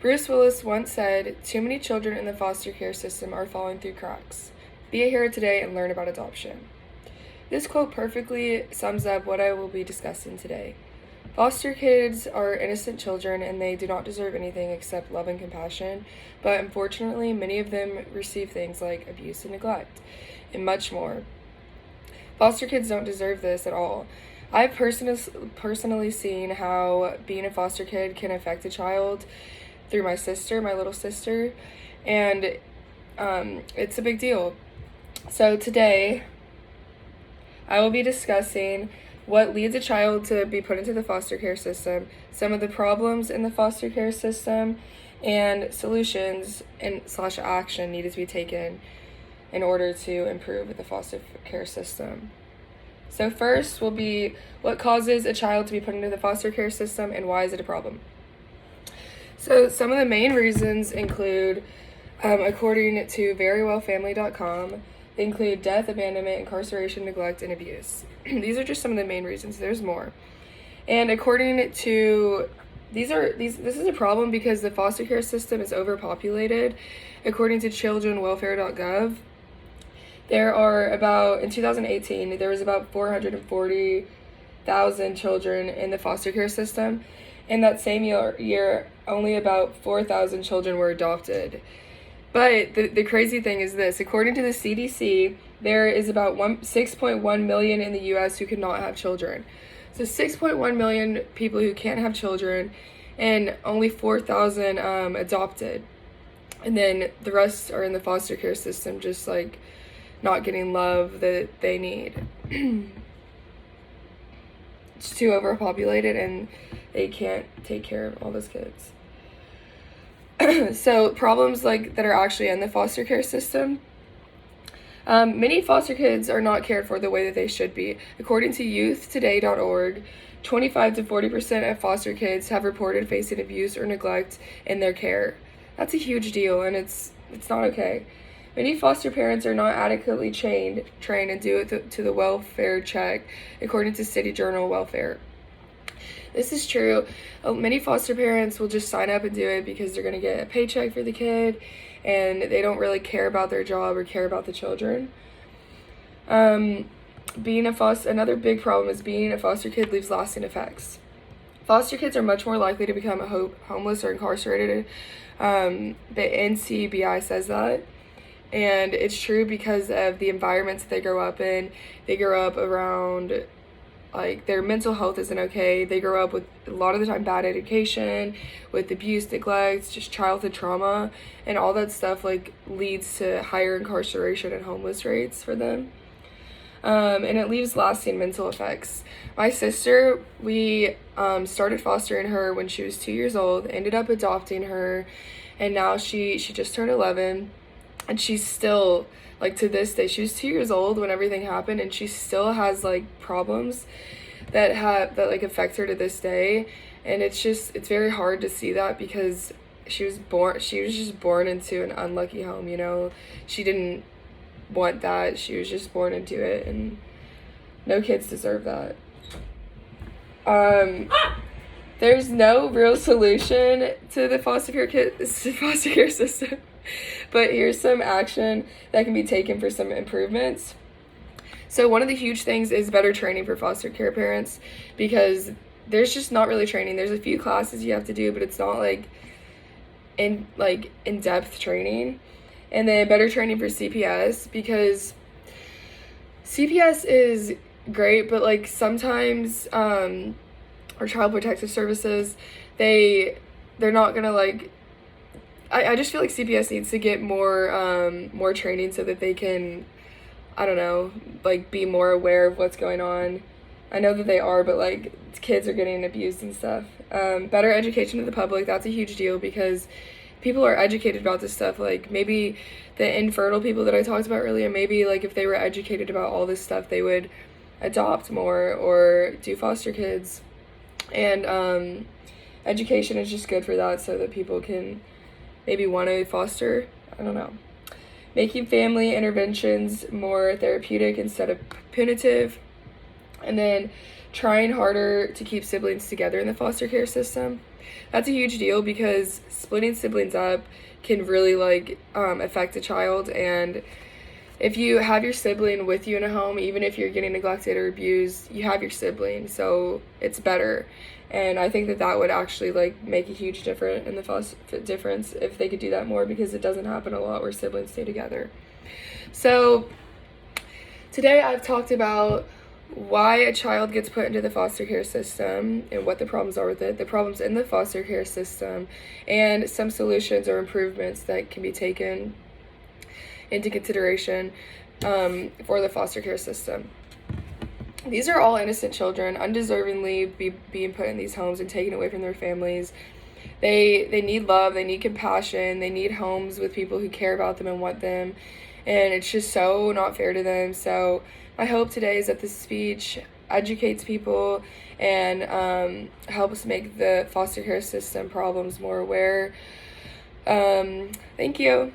Bruce Willis once said, "Too many children in the foster care system are falling through cracks. Be a hero today and learn about adoption." This quote perfectly sums up what I will be discussing today. Foster kids are innocent children and they do not deserve anything except love and compassion, but unfortunately, many of them receive things like abuse and neglect, and much more. Foster kids don't deserve this at all. I've personally seen how being a foster kid can affect a child through my sister, my little sister, and it's a big deal. So today, I will be discussing what leads a child to be put into the foster care system, some of the problems in the foster care system, and solutions and / action needed to be taken in order to improve the foster care system. So first will be what causes a child to be put into the foster care system and why is it a problem? So some of the main reasons include, according to verywellfamily.com, they include death, abandonment, incarceration, neglect, and abuse. These are just some of the main reasons. There's more. And according to this is a problem because the foster care system is overpopulated. According to childrenwelfare.gov, in 2018, there was about 440,000 children in the foster care system. In that same year, only about 4,000 children were adopted. But the crazy thing is this. According to the CDC, there is about 6.1 million in the U.S. who cannot have children. So 6.1 million people who can't have children and only 4,000 adopted. And then the rest are in the foster care system just like not getting love that they need. It's too overpopulated and they can't take care of all those kids. So problems like that are actually in the foster care system. Many foster kids are not cared for the way that they should be. According to youthtoday.org, 25 to 40% of foster kids have reported facing abuse or neglect in their care. That's a huge deal, and it's not okay. Many foster parents are not adequately trained and do it to the welfare check, according to City Journal Welfare. This is true. Many foster parents will just sign up and do it because they're going to get a paycheck for the kid, and they don't really care about their job or care about the children. Another big problem is being a foster kid leaves lasting effects. Foster kids are much more likely to become homeless or incarcerated. The NCBI says that. And it's true because of the environments that they grow up in. They grow up around, like, their mental health isn't okay. They grow up with, a lot of the time, bad education, with abuse, neglect, just childhood trauma, and all that stuff, like, leads to higher incarceration and homeless rates for them. And it leaves lasting mental effects. My sister, we started fostering her when she was 2 years old, ended up adopting her, and now she just turned 11. And she's still, like, to this day, she was 2 years old when everything happened, and she still has, like, problems that affect her to this day. And it's very hard to see that because she was just born into an unlucky home, you know. She didn't want that. She was just born into it, and no kids deserve that. There's no real solution to the foster care system. But here's some action that can be taken for some improvements. So one of the huge things is better training for foster care parents, because there's just not really training. There's a few classes you have to do, but it's not in-depth training. And then better training for CPS, because CPS is great, but like sometimes or Child Protective Services, they're not gonna like. I just feel like CPS needs to get more training so that they can, I don't know, like be more aware of what's going on. I know that they are, but like kids are getting abused and stuff. Better education to the public, that's a huge deal because people are educated about this stuff. Like maybe the infertile people that I talked about earlier, maybe like if they were educated about all this stuff, they would adopt more or do foster kids. And education is just good for that so that people can maybe want to foster. I don't know. Making family interventions more therapeutic instead of punitive. And then trying harder to keep siblings together in the foster care system. That's a huge deal because splitting siblings up can really affect a child. And if you have your sibling with you in a home, even if you're getting neglected or abused, you have your sibling, so it's better. And I think that would actually make a huge difference in the difference if they could do that more, because it doesn't happen a lot where siblings stay together. So today I've talked about why a child gets put into the foster care system and what the problems are with it, the problems in the foster care system, and some solutions or improvements that can be taken into consideration for the foster care system. These are all innocent children, undeservingly being put in these homes and taken away from their families. They need love, they need compassion, they need homes with people who care about them and want them, and it's just so not fair to them. So my hope today is that this speech educates people and helps make the foster care system problems more aware. Thank you.